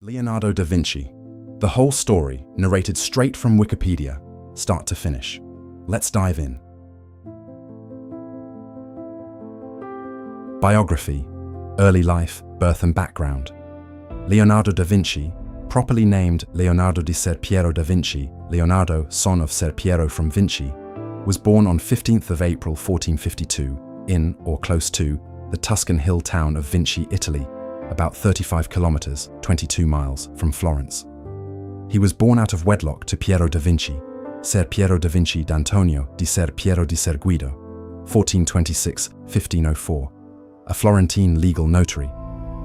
Leonardo da Vinci. The whole story, narrated straight from Wikipedia, start to finish. Let's dive in. Biography, early life, birth and background. Leonardo da Vinci, properly named Leonardo di Ser Piero da Vinci, Leonardo, son of Ser Piero from Vinci, was born on 15th of April 1452 in, or close to, the Tuscan hill town of Vinci, Italy, about 35 kilometers, 22 miles, from Florence. He was born out of wedlock to Piero da Vinci, Ser Piero da Vinci d'Antonio di Ser Piero di Ser Guido, 1426-1504, a Florentine legal notary,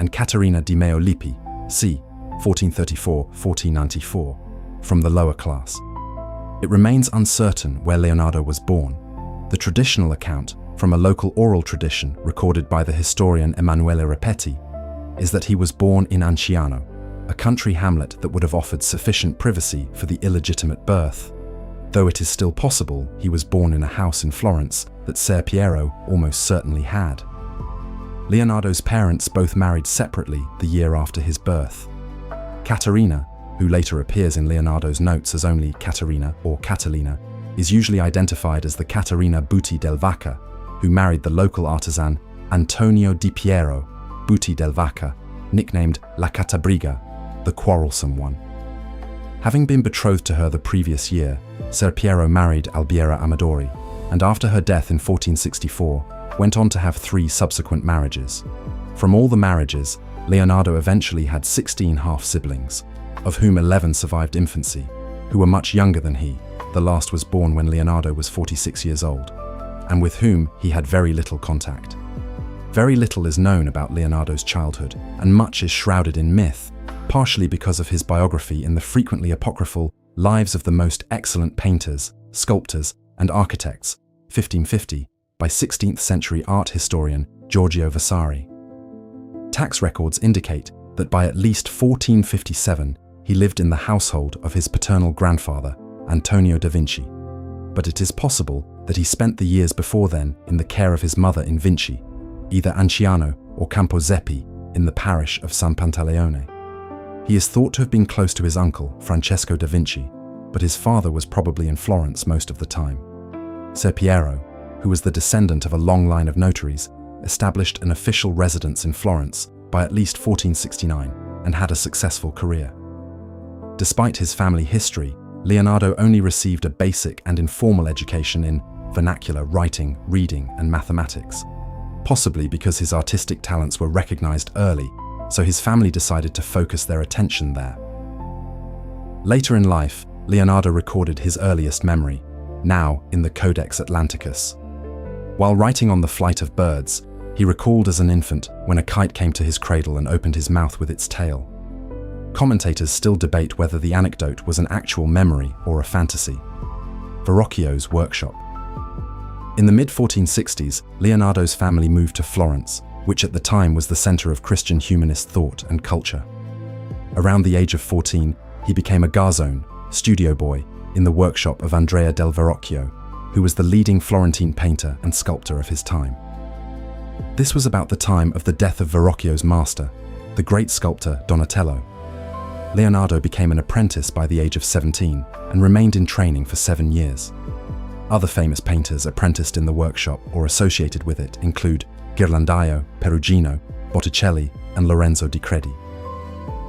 and Caterina di Meo Lippi, c. 1434-1494, from the lower class. It remains uncertain where Leonardo was born. The traditional account, from a local oral tradition recorded by the historian Emanuele Repetti, is that he was born in Anciano, a country hamlet that would have offered sufficient privacy for the illegitimate birth, though it is still possible he was born in a house in Florence that Ser Piero almost certainly had. Leonardo's parents both married separately the year after his birth. Caterina, who later appears in Leonardo's notes as only Caterina or Catalina, is usually identified as the Caterina Buti del Vacca, who married the local artisan Antonio di Piero Buti del Vacca, nicknamed La Catabriga, the quarrelsome one. Having been betrothed to her the previous year, Ser Piero married Albiera Amadori, and after her death in 1464, went on to have 3 subsequent marriages. From all the marriages, Leonardo eventually had 16 half-siblings, of whom 11 survived infancy, who were much younger than he. The last was born when Leonardo was 46 years old, and with whom he had very little contact. Very little is known about Leonardo's childhood, and much is shrouded in myth, partially because of his biography in the frequently apocryphal Lives of the Most Excellent Painters, Sculptors, and Architects, 1550, by 16th century art historian Giorgio Vasari. Tax records indicate that by at least 1457 he lived in the household of his paternal grandfather, Antonio da Vinci, but it is possible that he spent the years before then in the care of his mother in Vinci, either Anciano or Campo Zeppi in the parish of San Pantaleone. He is thought to have been close to his uncle, Francesco da Vinci, but his father was probably in Florence most of the time. Ser Piero, who was the descendant of a long line of notaries, established an official residence in Florence by at least 1469 and had a successful career. Despite his family history, Leonardo only received a basic and informal education in vernacular writing, reading, and mathematics, possibly because his artistic talents were recognized early, so his family decided to focus their attention there. Later in life, Leonardo recorded his earliest memory, now in the Codex Atlanticus. While writing on the flight of birds, he recalled as an infant when a kite came to his cradle and opened his mouth with its tail. Commentators still debate whether the anecdote was an actual memory or a fantasy. Verrocchio's workshop. In the mid-1460s, Leonardo's family moved to Florence, which at the time was the center of Christian humanist thought and culture. Around the age of 14, he became a garzone, studio boy, in the workshop of Andrea del Verrocchio, who was the leading Florentine painter and sculptor of his time. This was about the time of the death of Verrocchio's master, the great sculptor Donatello. Leonardo became an apprentice by the age of 17 and remained in training for 7 years. Other famous painters apprenticed in the workshop or associated with it include Ghirlandaio, Perugino, Botticelli, and Lorenzo di Credi.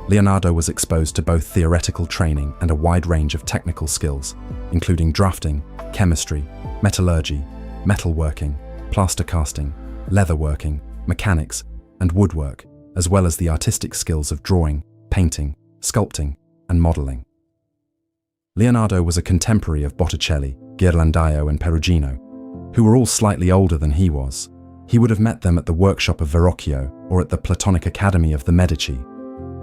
Leonardo was exposed to both theoretical training and a wide range of technical skills, including drafting, chemistry, metallurgy, metalworking, plaster casting, leatherworking, mechanics, and woodwork, as well as the artistic skills of drawing, painting, sculpting, and modeling. Leonardo was a contemporary of Botticelli, Ghirlandaio, and Perugino, who were all slightly older than he was. He would have met them at the workshop of Verrocchio or at the Platonic Academy of the Medici.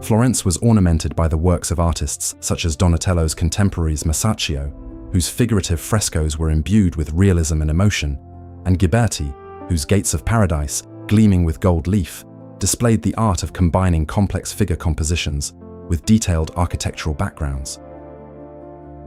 Florence was ornamented by the works of artists such as Donatello's contemporaries Masaccio, whose figurative frescoes were imbued with realism and emotion, and Ghiberti, whose Gates of Paradise, gleaming with gold leaf, displayed the art of combining complex figure compositions with detailed architectural backgrounds.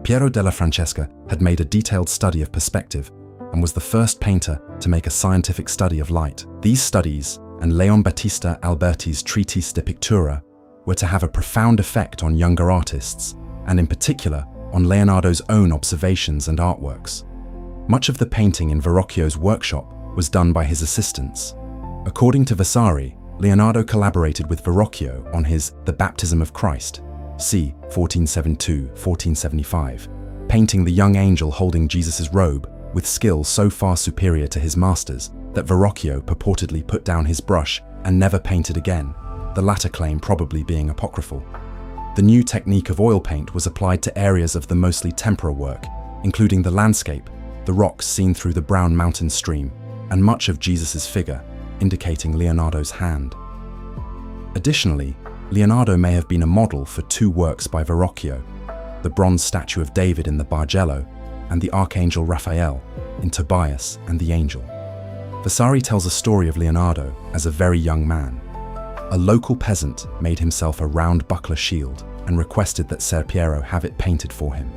Piero della Francesca had made a detailed study of perspective and was the first painter to make a scientific study of light. These studies, and Leon Battista Alberti's Treatise de Pictura, were to have a profound effect on younger artists, and in particular on Leonardo's own observations and artworks. Much of the painting in Verrocchio's workshop was done by his assistants. According to Vasari, Leonardo collaborated with Verrocchio on his The Baptism of Christ, c. 1472-1475, painting the young angel holding Jesus' robe with skill so far superior to his master's that Verrocchio purportedly put down his brush and never painted again, the latter claim probably being apocryphal. The new technique of oil paint was applied to areas of the mostly temporal work, including the landscape, the rocks seen through the brown mountain stream, and much of Jesus' figure, indicating Leonardo's hand. Additionally, Leonardo may have been a model for two works by Verrocchio, the bronze statue of David in the Bargello and the Archangel Raphael in Tobias and the Angel. Vasari tells a story of Leonardo as a very young man. A local peasant made himself a round buckler shield and requested that Ser Piero have it painted for him.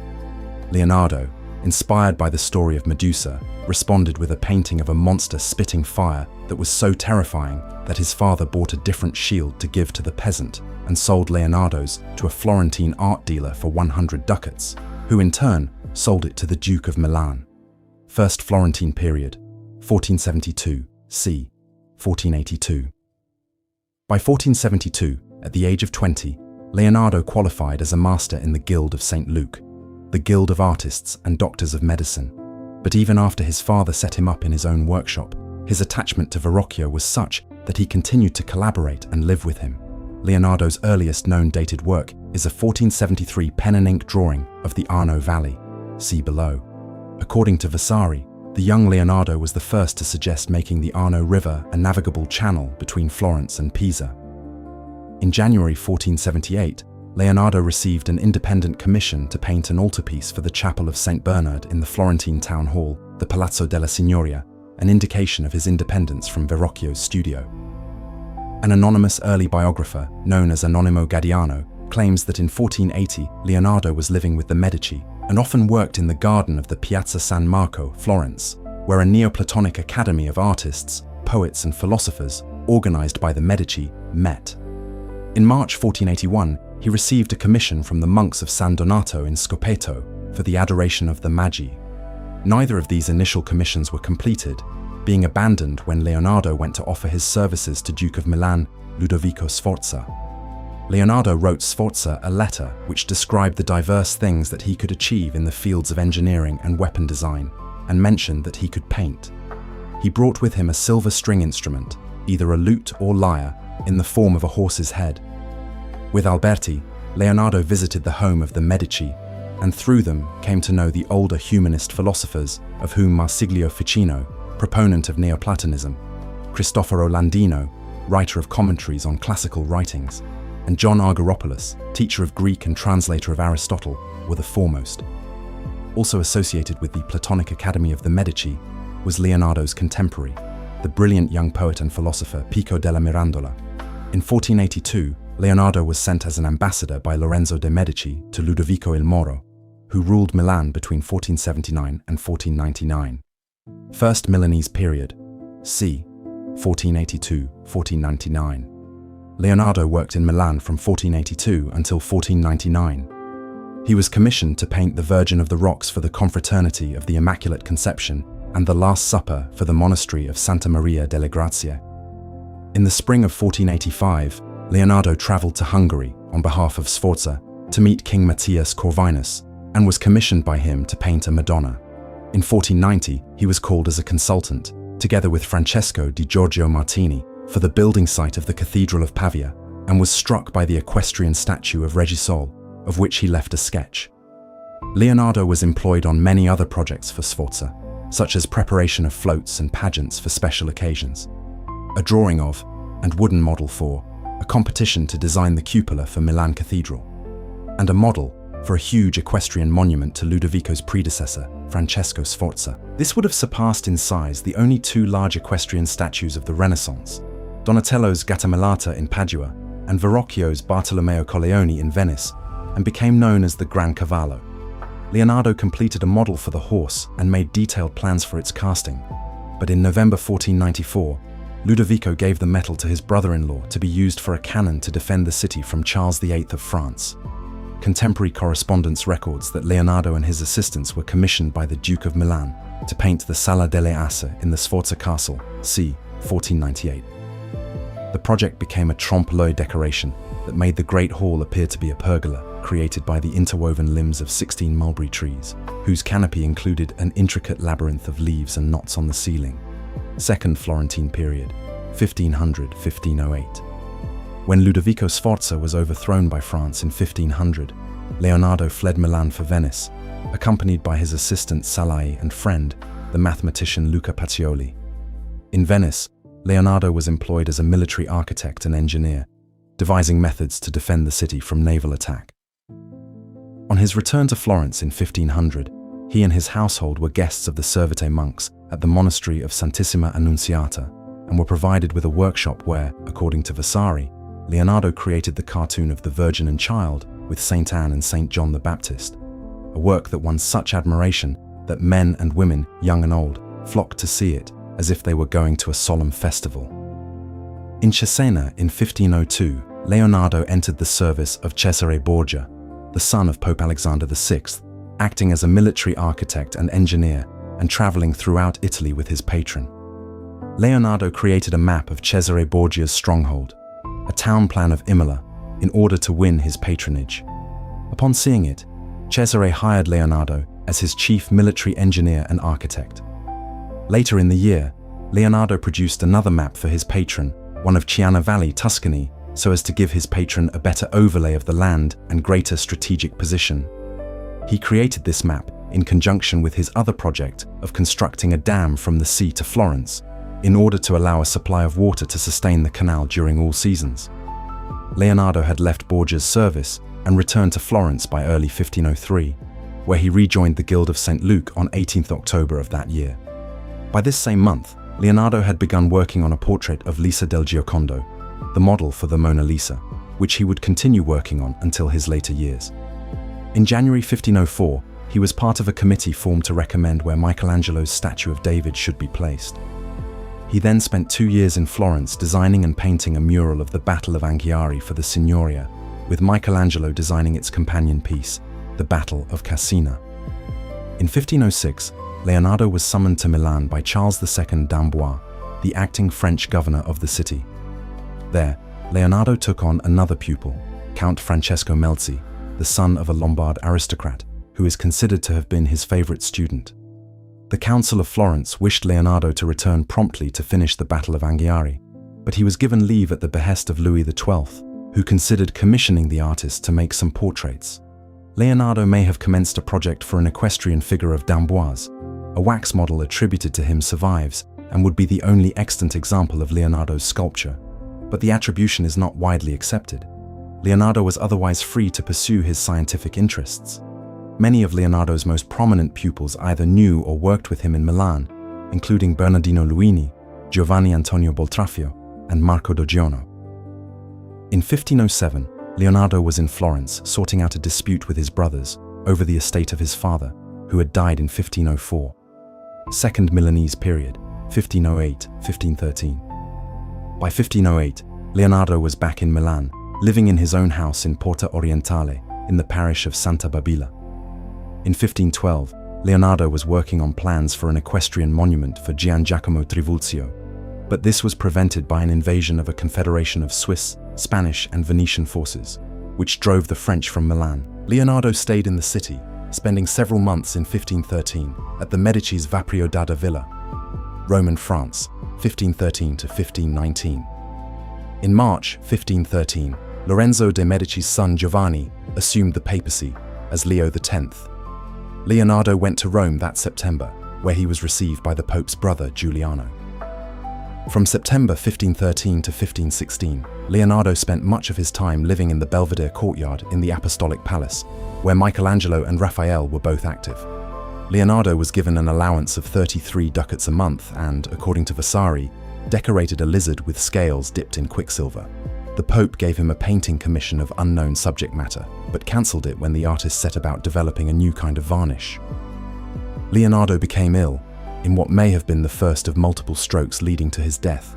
Leonardo, inspired by the story of Medusa, responded with a painting of a monster spitting fire that was so terrifying that his father bought a different shield to give to the peasant and sold Leonardo's to a Florentine art dealer for 100 ducats, who in turn sold it to the Duke of Milan. First Florentine period, 1472 c. 1482. By 1472, at the age of 20, Leonardo qualified as a master in the Guild of St. Luke, the Guild of Artists and Doctors of Medicine. But even after his father set him up in his own workshop, his attachment to Verrocchio was such that he continued to collaborate and live with him. Leonardo's earliest known dated work is a 1473 pen and ink drawing of the Arno Valley, see below. According to Vasari, the young Leonardo was the first to suggest making the Arno River a navigable channel between Florence and Pisa. In January 1478, Leonardo received an independent commission to paint an altarpiece for the Chapel of St. Bernard in the Florentine town hall, the Palazzo della Signoria, an indication of his independence from Verrocchio's studio. An anonymous early biographer, known as Anonimo Gadiano, claims that in 1480 Leonardo was living with the Medici and often worked in the garden of the Piazza San Marco, Florence, where a Neoplatonic academy of artists, poets and philosophers, organized by the Medici, met. In March 1481, he received a commission from the monks of San Donato in Scopeto for the adoration of the Magi. Neither of these initial commissions were completed, being abandoned when Leonardo went to offer his services to Duke of Milan, Ludovico Sforza. Leonardo wrote Sforza a letter which described the diverse things that he could achieve in the fields of engineering and weapon design, and mentioned that he could paint. He brought with him a silver string instrument, either a lute or lyre, in the form of a horse's head. With Alberti, Leonardo visited the home of the Medici, and through them came to know the older humanist philosophers, of whom Marsiglio Ficino, proponent of Neoplatonism, Cristoforo Landino, writer of commentaries on classical writings, and John Argyropoulos, teacher of Greek and translator of Aristotle, were the foremost. Also associated with the Platonic Academy of the Medici was Leonardo's contemporary, the brilliant young poet and philosopher Pico della Mirandola. In 1482, Leonardo was sent as an ambassador by Lorenzo de' Medici to Ludovico il Moro, who ruled Milan between 1479 and 1499. First Milanese period, c. 1482-1499. Leonardo worked in Milan from 1482 until 1499. He was commissioned to paint the Virgin of the Rocks for the Confraternity of the Immaculate Conception and the Last Supper for the monastery of Santa Maria delle Grazie. In the spring of 1485, Leonardo travelled to Hungary on behalf of Sforza to meet King Matthias Corvinus and was commissioned by him to paint a Madonna. In 1490, he was called as a consultant, together with Francesco di Giorgio Martini, for the building site of the Cathedral of Pavia, and was struck by the equestrian statue of Regisol, of which he left a sketch. Leonardo was employed on many other projects for Sforza, such as preparation of floats and pageants for special occasions, a drawing of, and wooden model for, a competition to design the cupola for Milan Cathedral, and a model for a huge equestrian monument to Ludovico's predecessor, Francesco Sforza. This would have surpassed in size the only two large equestrian statues of the Renaissance, Donatello's Gattamelata in Padua and Verrocchio's Bartolomeo Colleoni in Venice, and became known as the Gran Cavallo. Leonardo completed a model for the horse and made detailed plans for its casting, but in November 1494, Ludovico gave the metal to his brother-in-law to be used for a cannon to defend the city from Charles VIII of France. Contemporary correspondence records that Leonardo and his assistants were commissioned by the Duke of Milan to paint the Sala delle Asse in the Sforza Castle, c. 1498. The project became a trompe-l'oeil decoration that made the Great Hall appear to be a pergola created by the interwoven limbs of 16 mulberry trees, whose canopy included an intricate labyrinth of leaves and knots on the ceiling. Second Florentine period, 1500–1508. When Ludovico Sforza was overthrown by France in 1500, Leonardo fled Milan for Venice, accompanied by his assistant Salai and friend, the mathematician Luca Pacioli. In Venice, Leonardo was employed as a military architect and engineer, devising methods to defend the city from naval attack. On his return to Florence in 1500, he and his household were guests of the Servite monks at the monastery of Santissima Annunziata and were provided with a workshop where, according to Vasari, Leonardo created the cartoon of the Virgin and Child with Saint Anne and Saint John the Baptist, a work that won such admiration that men and women, young and old, flocked to see it as if they were going to a solemn festival. In Cesena in 1502, Leonardo entered the service of Cesare Borgia, the son of Pope Alexander VI, acting as a military architect and engineer and traveling throughout Italy with his patron. Leonardo created a map of Cesare Borgia's stronghold, a town plan of Imola, in order to win his patronage. Upon seeing it, Cesare hired Leonardo as his chief military engineer and architect. Later in the year, Leonardo produced another map for his patron, one of Chiana Valley, Tuscany, so as to give his patron a better overlay of the land and greater strategic position. He created this map in conjunction with his other project of constructing a dam from the sea to Florence, in order to allow a supply of water to sustain the canal during all seasons. Leonardo had left Borgia's service and returned to Florence by early 1503, where he rejoined the Guild of St. Luke on 18th October of that year. By this same month, Leonardo had begun working on a portrait of Lisa del Giocondo, the model for the Mona Lisa, which he would continue working on until his later years. In January 1504, he was part of a committee formed to recommend where Michelangelo's statue of David should be placed. He then spent 2 years in Florence designing and painting a mural of the Battle of Anghiari for the Signoria, with Michelangelo designing its companion piece, the Battle of Cassina. In 1506, Leonardo was summoned to Milan by Charles II d'Amboise, the acting French governor of the city. There, Leonardo took on another pupil, Count Francesco Melzi, the son of a Lombard aristocrat, who is considered to have been his favorite student. The Council of Florence wished Leonardo to return promptly to finish the Battle of Anghiari, but he was given leave at the behest of Louis XII, who considered commissioning the artist to make some portraits. Leonardo may have commenced a project for an equestrian figure of d'Amboise. A wax model attributed to him survives and would be the only extant example of Leonardo's sculpture, but the attribution is not widely accepted. Leonardo was otherwise free to pursue his scientific interests. Many of Leonardo's most prominent pupils either knew or worked with him in Milan, including Bernardino Luini, Giovanni Antonio Boltraffio, and Marco Doggiano. In 1507, Leonardo was in Florence sorting out a dispute with his brothers over the estate of his father, who had died in 1504. Second Milanese period, 1508–1513. By 1508, Leonardo was back in Milan, living in his own house in Porta Orientale, in the parish of Santa Babila. In 1512, Leonardo was working on plans for an equestrian monument for Gian Giacomo Trivulzio, but this was prevented by an invasion of a confederation of Swiss, Spanish, and Venetian forces, which drove the French from Milan. Leonardo stayed in the city, spending several months in 1513 at the Medici's Vapriodada Villa, Rome and France, 1513–1519. In March 1513, Lorenzo de' Medici's son Giovanni assumed the papacy as Leo X. Leonardo went to Rome that September, where he was received by the Pope's brother Giuliano. From September 1513 to 1516, Leonardo spent much of his time living in the Belvedere courtyard in the Apostolic Palace, where Michelangelo and Raphael were both active. Leonardo was given an allowance of 33 ducats a month and, according to Vasari, decorated a lizard with scales dipped in quicksilver. The Pope gave him a painting commission of unknown subject matter, but cancelled it when the artist set about developing a new kind of varnish. Leonardo became ill, in what may have been the first of multiple strokes leading to his death.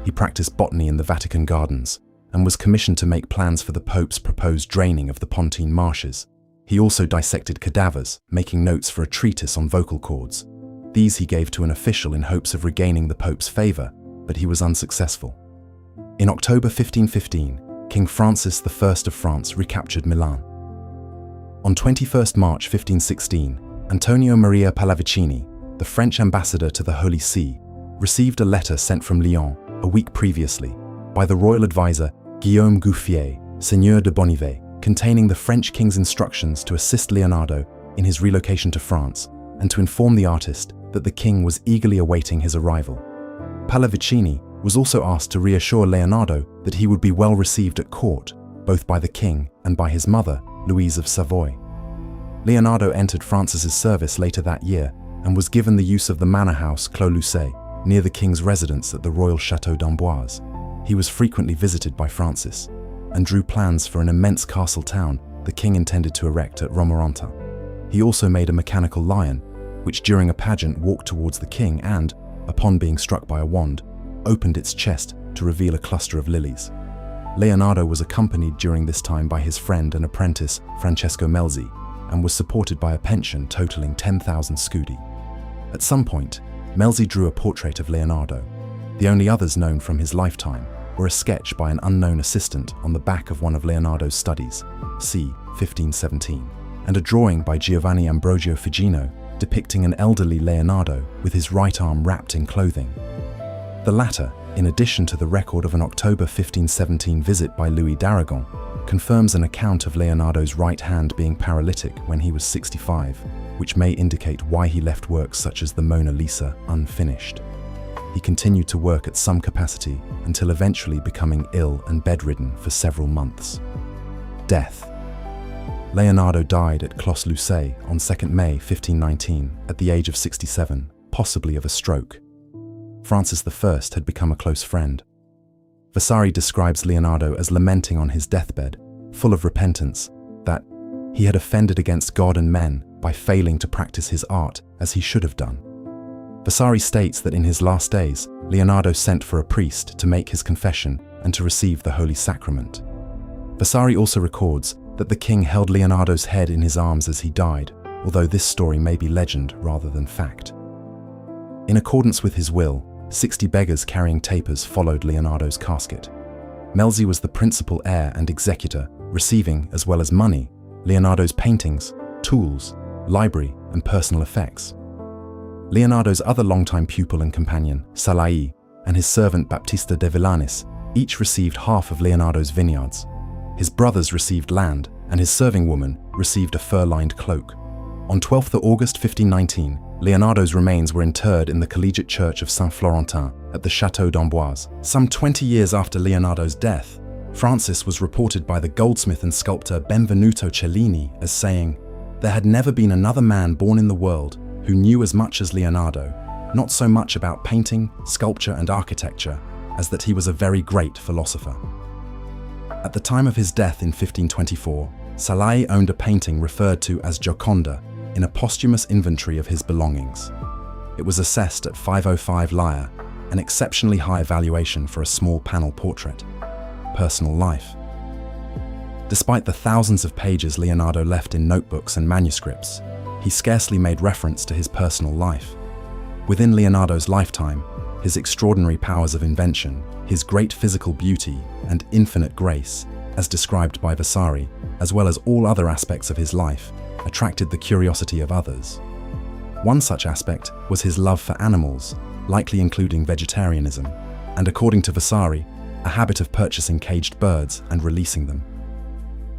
He practiced botany in the Vatican gardens and was commissioned to make plans for the Pope's proposed draining of the Pontine marshes. He also dissected cadavers, making notes for a treatise on vocal cords. These he gave to an official in hopes of regaining the Pope's favor, but he was unsuccessful. In October 1515, King Francis I of France recaptured Milan. On 21 March 1516, Antonio Maria Pallavicini, the French ambassador to the Holy See, received a letter sent from Lyon a week previously by the royal advisor Guillaume Gouffier, Seigneur de Bonnivet, containing the French king's instructions to assist Leonardo in his relocation to France and to inform the artist that the king was eagerly awaiting his arrival. Pallavicini was also asked to reassure Leonardo that he would be well received at court, both by the king and by his mother, Louise of Savoy. Leonardo entered Francis's service later that year and was given the use of the manor house Clos Lucé, near the king's residence at the royal Château d'Amboise. He was frequently visited by Francis and drew plans for an immense castle town the king intended to erect at Romorantin. He also made a mechanical lion, which during a pageant walked towards the king and, upon being struck by a wand, opened its chest to reveal a cluster of lilies. Leonardo was accompanied during this time by his friend and apprentice Francesco Melzi and was supported by a pension totaling 10,000 scudi. At some point, Melzi drew a portrait of Leonardo. The only others known from his lifetime were a sketch by an unknown assistant on the back of one of Leonardo's studies, c. 1517, and a drawing by Giovanni Ambrogio Figino depicting an elderly Leonardo with his right arm wrapped in clothing. The latter, in addition to the record of an October 1517 visit by Louis d'Aragon, confirms an account of Leonardo's right hand being paralytic when he was 65, which may indicate why he left works such as the Mona Lisa unfinished. He continued to work at some capacity until eventually becoming ill and bedridden for several months. Death. Leonardo died at Clos Lucé on 2 May 1519 at the age of 67, possibly of a stroke. Francis I had become a close friend. Vasari describes Leonardo as lamenting on his deathbed, full of repentance, that he had offended against God and men by failing to practice his art as he should have done. Vasari states that in his last days, Leonardo sent for a priest to make his confession and to receive the Holy Sacrament. Vasari also records that the king held Leonardo's head in his arms as he died, although this story may be legend rather than fact. In accordance with his will, 60 beggars carrying tapers followed Leonardo's casket. Melzi was the principal heir and executor, receiving, as well as money, Leonardo's paintings, tools, library, and personal effects. Leonardo's other longtime pupil and companion, Salai, and his servant Baptista de Villanis, each received half of Leonardo's vineyards. His brothers received land, and his serving woman received a fur-lined cloak. On 12 August 1519, Leonardo's remains were interred in the collegiate church of Saint-Florentin at the Château d'Amboise. Some 20 years after Leonardo's death, Francis was reported by the goldsmith and sculptor Benvenuto Cellini as saying, "There had never been another man born in the world who knew as much as Leonardo, not so much about painting, sculpture, and architecture, as that he was a very great philosopher." At the time of his death in 1524, Salai owned a painting referred to as Gioconda in a posthumous inventory of his belongings. It was assessed at 505 lire, an exceptionally high valuation for a small panel portrait. Personal life. Despite the thousands of pages Leonardo left in notebooks and manuscripts, he scarcely made reference to his personal life. Within Leonardo's lifetime, his extraordinary powers of invention, his great physical beauty, and infinite grace, as described by Vasari, as well as all other aspects of his life, attracted the curiosity of others. One such aspect was his love for animals, likely including vegetarianism, and according to Vasari, a habit of purchasing caged birds and releasing them.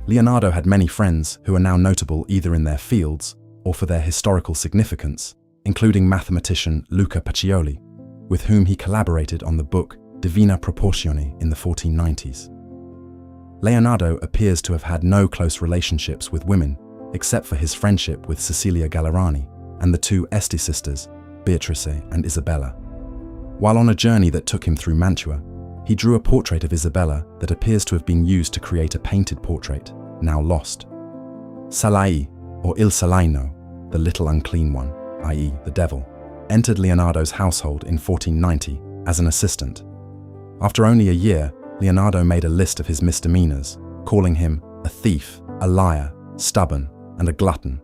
Leonardo had many friends who are now notable either in their fields or for their historical significance, including mathematician Luca Pacioli, with whom he collaborated on the book Divina Proportione in the 1490s. Leonardo appears to have had no close relationships with women, except for his friendship with Cecilia Gallerani and the two Este sisters, Beatrice and Isabella. While on a journey that took him through Mantua, he drew a portrait of Isabella that appears to have been used to create a painted portrait, now lost. Salai, or Il Salaino, the little unclean one, i.e. the devil, entered Leonardo's household in 1490 as an assistant. After only a year, Leonardo made a list of his misdemeanors, calling him a thief, a liar, stubborn, and a glutton.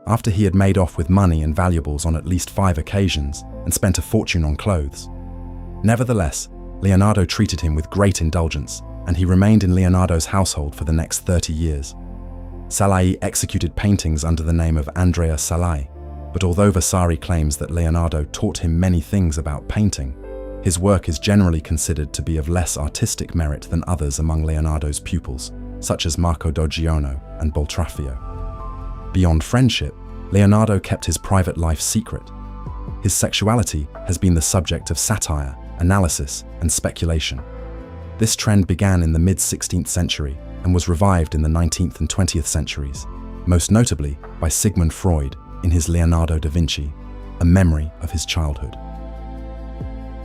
After he had made off with money and valuables on at least 5 occasions and spent a fortune on clothes. Nevertheless, Leonardo treated him with great indulgence, and he remained in Leonardo's household for the next 30 years. Salai executed paintings under the name of Andrea Salai, but although Vasari claims that Leonardo taught him many things about painting, his work is generally considered to be of less artistic merit than others among Leonardo's pupils, such as Marco d'Oggiano and Boltraffio. Beyond friendship, Leonardo kept his private life secret. His sexuality has been the subject of satire, analysis, and speculation. This trend began in the mid-16th century and was revived in the 19th and 20th centuries, most notably by Sigmund Freud in his Leonardo da Vinci, a memory of his childhood.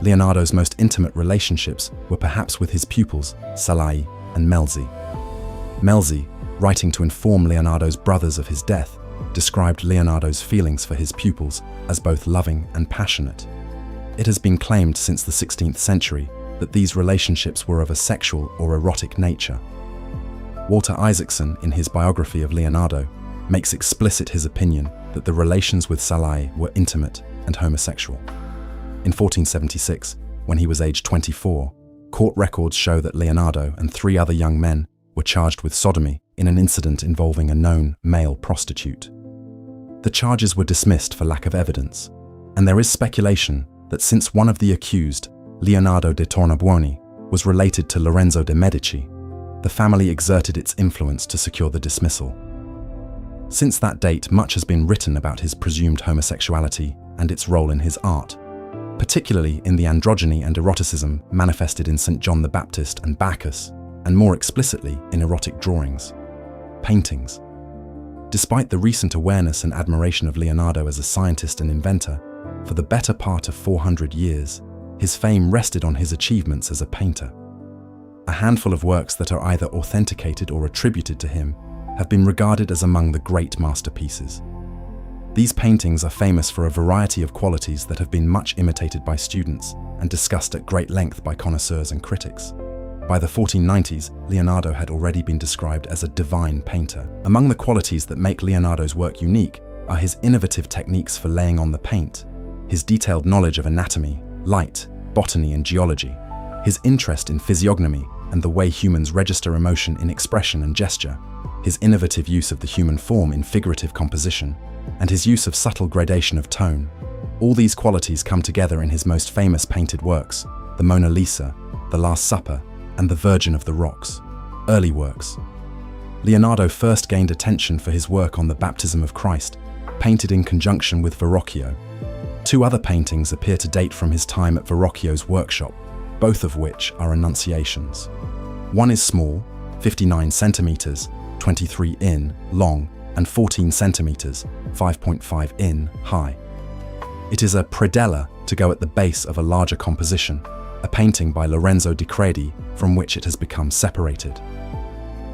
Leonardo's most intimate relationships were perhaps with his pupils, Salai and Melzi. Melzi, writing to inform Leonardo's brothers of his death, described Leonardo's feelings for his pupils as both loving and passionate. It has been claimed since the 16th century that these relationships were of a sexual or erotic nature. Walter Isaacson, in his biography of Leonardo, makes explicit his opinion that the relations with Salai were intimate and homosexual. In 1476, when he was aged 24, court records show that Leonardo and 3 other young men were charged with sodomy in an incident involving a known male prostitute. The charges were dismissed for lack of evidence, and there is speculation that since one of the accused, Leonardo de Tornabuoni, was related to Lorenzo de' Medici, the family exerted its influence to secure the dismissal. Since that date, much has been written about his presumed homosexuality and its role in his art, particularly in the androgyny and eroticism manifested in St. John the Baptist and Bacchus, and more explicitly in erotic drawings, paintings. Despite the recent awareness and admiration of Leonardo as a scientist and inventor, for the better part of 400 years, his fame rested on his achievements as a painter. A handful of works that are either authenticated or attributed to him have been regarded as among the great masterpieces. These paintings are famous for a variety of qualities that have been much imitated by students and discussed at great length by connoisseurs and critics. By the 1490s, Leonardo had already been described as a divine painter. Among the qualities that make Leonardo's work unique are his innovative techniques for laying on the paint, his detailed knowledge of anatomy, light, botany, and geology, his interest in physiognomy and the way humans register emotion in expression and gesture, his innovative use of the human form in figurative composition, and his use of subtle gradation of tone. All these qualities come together in his most famous painted works, the Mona Lisa, the Last Supper, and the Virgin of the Rocks, early works. Leonardo first gained attention for his work on the Baptism of Christ, painted in conjunction with Verrocchio. 2 other paintings appear to date from his time at Verrocchio's workshop, both of which are Annunciations. One is small, 59 centimeters, 23 in, long, and 14 centimeters, 5.5 in, high. It is a predella to go at the base of a larger composition, a painting by Lorenzo di Credi from which it has become separated.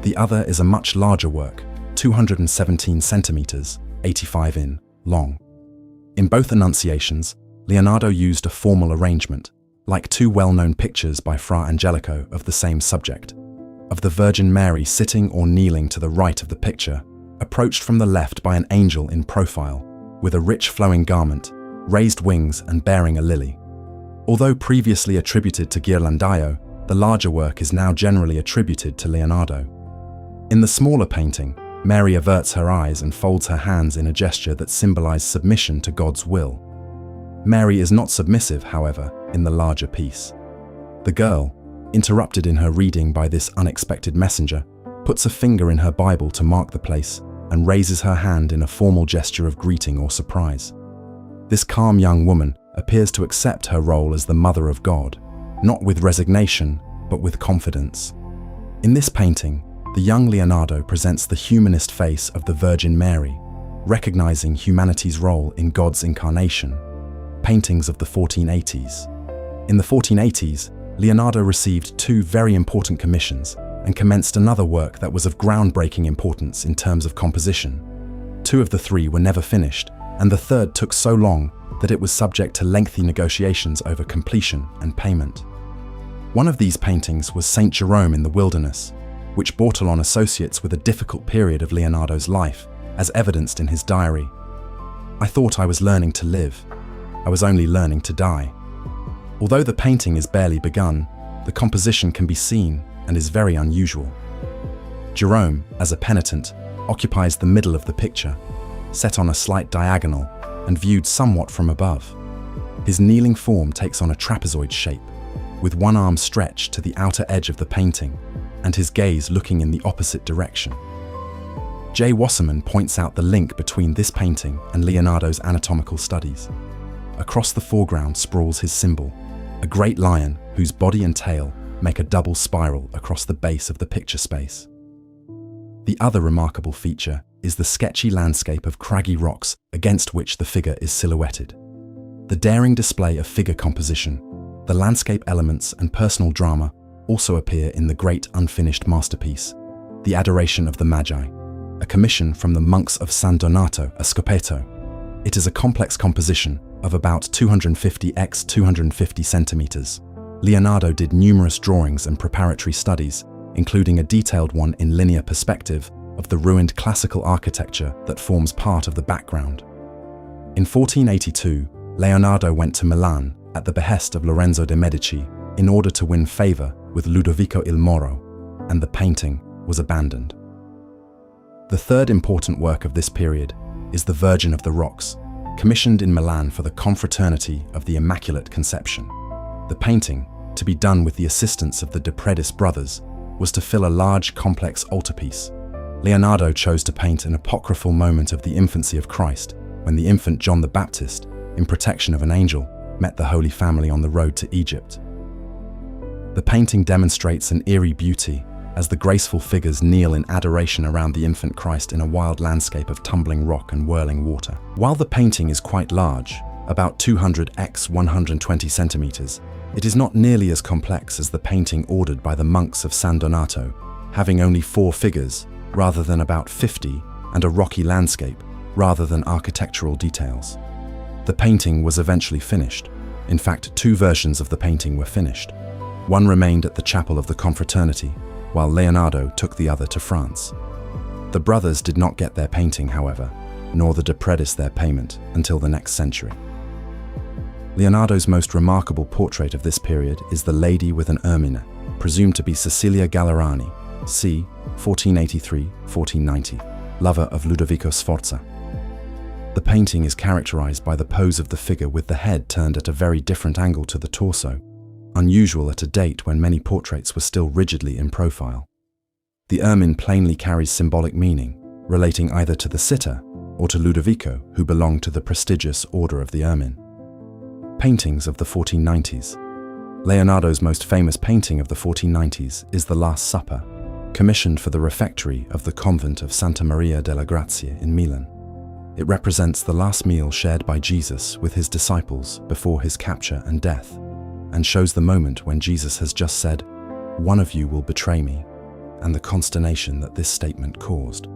The other is a much larger work, 217 centimeters, 85 in, long. In both Annunciations, Leonardo used a formal arrangement, like 2 well-known pictures by Fra Angelico of the same subject, of the Virgin Mary sitting or kneeling to the right of the picture, approached from the left by an angel in profile, with a rich flowing garment, raised wings and bearing a lily. Although previously attributed to Ghirlandaio, the larger work is now generally attributed to Leonardo. In the smaller painting, Mary averts her eyes and folds her hands in a gesture that symbolizes submission to God's will. Mary is not submissive, however, in the larger piece. The girl, interrupted in her reading by this unexpected messenger, puts a finger in her Bible to mark the place and raises her hand in a formal gesture of greeting or surprise. This calm young woman appears to accept her role as the Mother of God, not with resignation, but with confidence. In this painting, the young Leonardo presents the humanist face of the Virgin Mary, recognizing humanity's role in God's incarnation. Paintings of the 1480s. In the 1480s, Leonardo received 2 very important commissions and commenced another work that was of groundbreaking importance in terms of composition. 2 of the 3 were never finished, and the third took so long that it was subject to lengthy negotiations over completion and payment. One of these paintings was St. Jerome in the Wilderness, which Bortolon associates with a difficult period of Leonardo's life, as evidenced in his diary. "I thought I was learning to live. I was only learning to die." Although the painting is barely begun, the composition can be seen and is very unusual. Jerome, as a penitent, occupies the middle of the picture, set on a slight diagonal and viewed somewhat from above. His kneeling form takes on a trapezoid shape, with one arm stretched to the outer edge of the painting and his gaze looking in the opposite direction. J. Wasserman points out the link between this painting and Leonardo's anatomical studies. Across the foreground sprawls his symbol, a great lion whose body and tail make a double spiral across the base of the picture space. The other remarkable feature is the sketchy landscape of craggy rocks against which the figure is silhouetted. The daring display of figure composition, the landscape elements and personal drama also appear in the great unfinished masterpiece, The Adoration of the Magi, a commission from the monks of San Donato a Scopeto. It is a complex composition of about 250 x 250 centimeters. Leonardo did numerous drawings and preparatory studies, including a detailed one in linear perspective of the ruined classical architecture that forms part of the background. In 1482, Leonardo went to Milan at the behest of Lorenzo de' Medici in order to win favor with Ludovico il Moro, and the painting was abandoned. The third important work of this period is The Virgin of the Rocks, commissioned in Milan for the Confraternity of the Immaculate Conception. The painting, to be done with the assistance of the de Predis brothers, was to fill a large, complex altarpiece. Leonardo chose to paint an apocryphal moment of the infancy of Christ, when the infant John the Baptist, in protection of an angel, met the Holy Family on the road to Egypt. The painting demonstrates an eerie beauty as the graceful figures kneel in adoration around the infant Christ in a wild landscape of tumbling rock and whirling water. While the painting is quite large, about 200 x 120 centimeters, it is not nearly as complex as the painting ordered by the monks of San Donato, having only 4 figures rather than about 50 and a rocky landscape rather than architectural details. The painting was eventually finished. In fact, 2 versions of the painting were finished. One remained at the Chapel of the Confraternity, while Leonardo took the other to France. The brothers did not get their painting, however, nor the de Predis their payment until the next century. Leonardo's most remarkable portrait of this period is The Lady with an Ermine, presumed to be Cecilia Gallerani, c. 1483-1490, lover of Ludovico Sforza. The painting is characterized by the pose of the figure with the head turned at a very different angle to the torso, unusual at a date when many portraits were still rigidly in profile. The ermine plainly carries symbolic meaning, relating either to the sitter or to Ludovico, who belonged to the prestigious Order of the Ermine. Paintings of the 1490s. Leonardo's most famous painting of the 1490s is The Last Supper, commissioned for the refectory of the convent of Santa Maria delle Grazie in Milan. It represents the last meal shared by Jesus with his disciples before his capture and death, and shows the moment when Jesus has just said, "One of you will betray me," and the consternation that this statement caused.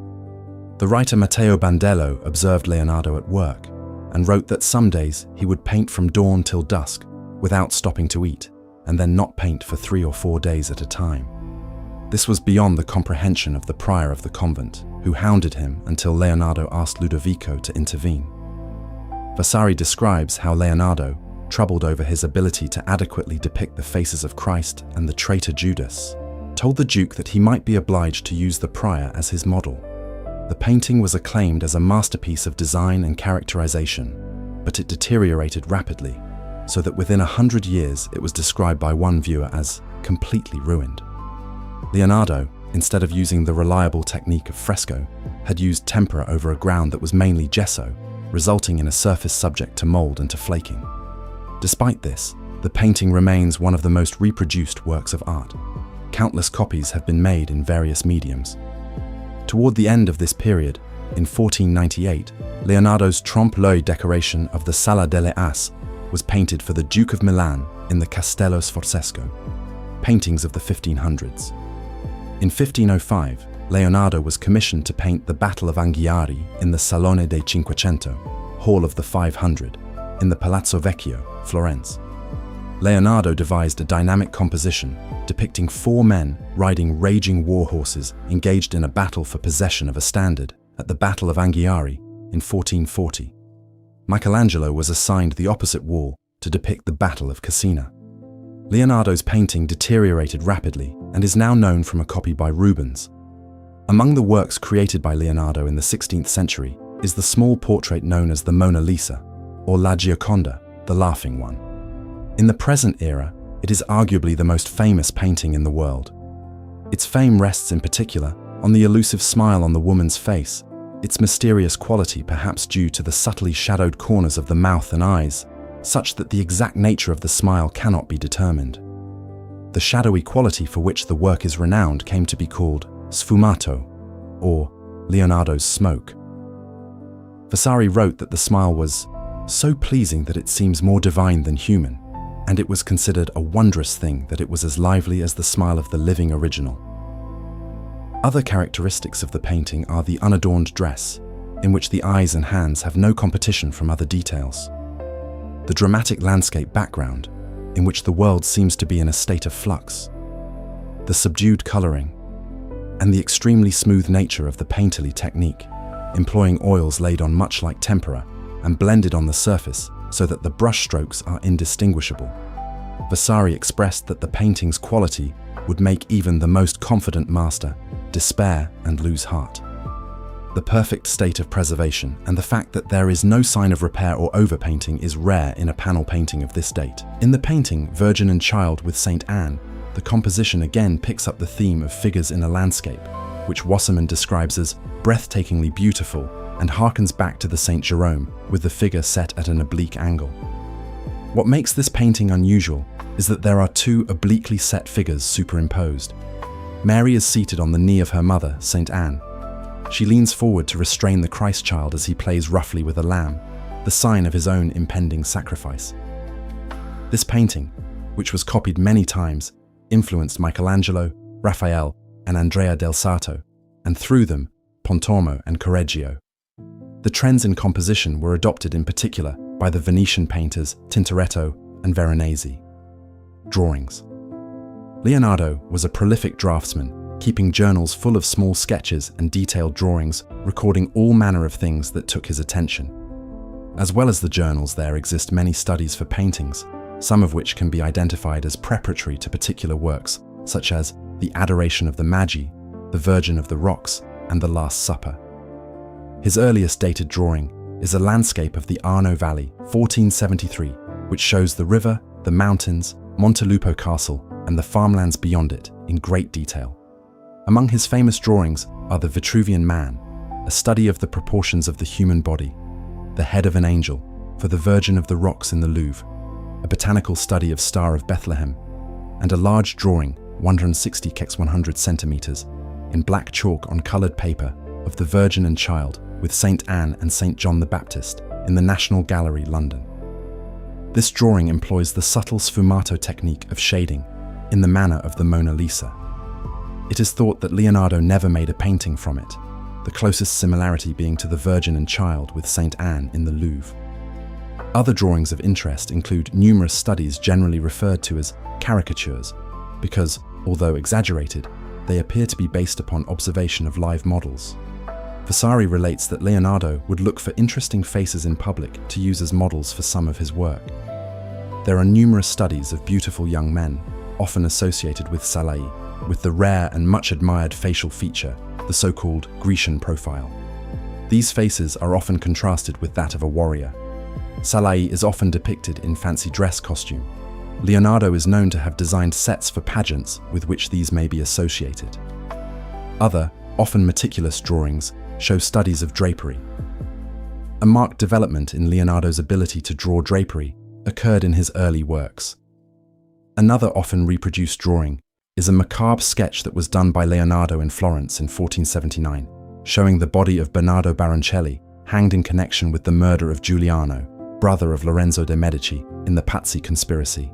The writer Matteo Bandello observed Leonardo at work and wrote that some days he would paint from dawn till dusk without stopping to eat, and then not paint for 3 or 4 days at a time. This was beyond the comprehension of the prior of the convent, who hounded him until Leonardo asked Ludovico to intervene. Vasari describes how Leonardo, troubled over his ability to adequately depict the faces of Christ and the traitor Judas, told the Duke that he might be obliged to use the prior as his model. The painting was acclaimed as a masterpiece of design and characterization, but it deteriorated rapidly, so that within 100 years it was described by one viewer as completely ruined. Leonardo, instead of using the reliable technique of fresco, had used tempera over a ground that was mainly gesso, resulting in a surface subject to mold and to flaking. Despite this, the painting remains one of the most reproduced works of art. Countless copies have been made in various mediums. Toward the end of this period, in 1498, Leonardo's trompe-l'œil decoration of the Sala delle Asse was painted for the Duke of Milan in the Castello Sforzesco, paintings of the 1500s. In 1505, Leonardo was commissioned to paint the Battle of Anghiari in the Salone dei Cinquecento, Hall of the 500, in the Palazzo Vecchio, Florence. Leonardo devised a dynamic composition depicting 4 men riding raging war horses engaged in a battle for possession of a standard at the Battle of Anghiari in 1440. Michelangelo was assigned the opposite wall to depict the Battle of Cassina. Leonardo's painting deteriorated rapidly and is now known from a copy by Rubens. Among the works created by Leonardo in the 16th century is the small portrait known as the Mona Lisa, or La Gioconda, the Laughing One. In the present era, it is arguably the most famous painting in the world. Its fame rests in particular on the elusive smile on the woman's face, its mysterious quality perhaps due to the subtly shadowed corners of the mouth and eyes, such that the exact nature of the smile cannot be determined. The shadowy quality for which the work is renowned came to be called sfumato, or Leonardo's smoke. Vasari wrote that the smile was so pleasing that it seems more divine than human, and it was considered a wondrous thing that it was as lively as the smile of the living original. Other characteristics of the painting are the unadorned dress, in which the eyes and hands have no competition from other details, the dramatic landscape background, in which the world seems to be in a state of flux, the subdued coloring, and the extremely smooth nature of the painterly technique, employing oils laid on much like tempera and blended on the surface so that the brush strokes are indistinguishable. Vasari expressed that the painting's quality would make even the most confident master despair and lose heart. The perfect state of preservation and the fact that there is no sign of repair or overpainting is rare in a panel painting of this date. In the painting Virgin and Child with Saint Anne, the composition again picks up the theme of figures in a landscape, which Wasserman describes as breathtakingly beautiful and harkens back to the Saint Jerome with the figure set at an oblique angle. What makes this painting unusual is that there are 2 obliquely set figures superimposed. Mary is seated on the knee of her mother, Saint Anne. She leans forward to restrain the Christ child as he plays roughly with a lamb, the sign of his own impending sacrifice. This painting, which was copied many times, influenced Michelangelo, Raphael, and Andrea del Sarto, and through them, Pontormo and Correggio. The trends in composition were adopted in particular by the Venetian painters Tintoretto and Veronese. Drawings. Leonardo was a prolific draftsman, keeping journals full of small sketches and detailed drawings, recording all manner of things that took his attention. As well as the journals, there exist many studies for paintings, some of which can be identified as preparatory to particular works, such as The Adoration of the Magi, The Virgin of the Rocks, and The Last Supper. His earliest dated drawing is a landscape of the Arno Valley, 1473, which shows the river, the mountains, Montelupo Castle, and the farmlands beyond it in great detail. Among his famous drawings are the Vitruvian Man, a study of the proportions of the human body, the head of an angel, for the Virgin of the Rocks in the Louvre, a botanical study of Star of Bethlehem, and a large drawing, 160 x 100 centimeters, in black chalk on colored paper, of the Virgin and Child with Saint Anne and Saint John the Baptist in the National Gallery, London. This drawing employs the subtle sfumato technique of shading in the manner of the Mona Lisa. It is thought that Leonardo never made a painting from it, the closest similarity being to the Virgin and Child with Saint Anne in the Louvre. Other drawings of interest include numerous studies generally referred to as caricatures, because, although exaggerated, they appear to be based upon observation of live models. Vasari relates that Leonardo would look for interesting faces in public to use as models for some of his work. There are numerous studies of beautiful young men, often associated with Salai, with the rare and much admired facial feature, the so-called Grecian profile. These faces are often contrasted with that of a warrior. Salai is often depicted in fancy dress costume. Leonardo is known to have designed sets for pageants with which these may be associated. Other, often meticulous drawings show studies of drapery. A marked development in Leonardo's ability to draw drapery occurred in his early works. Another often reproduced drawing is a macabre sketch that was done by Leonardo in Florence in 1479, showing the body of Bernardo Baroncelli hanged in connection with the murder of Giuliano, brother of Lorenzo de' Medici, in the Pazzi conspiracy.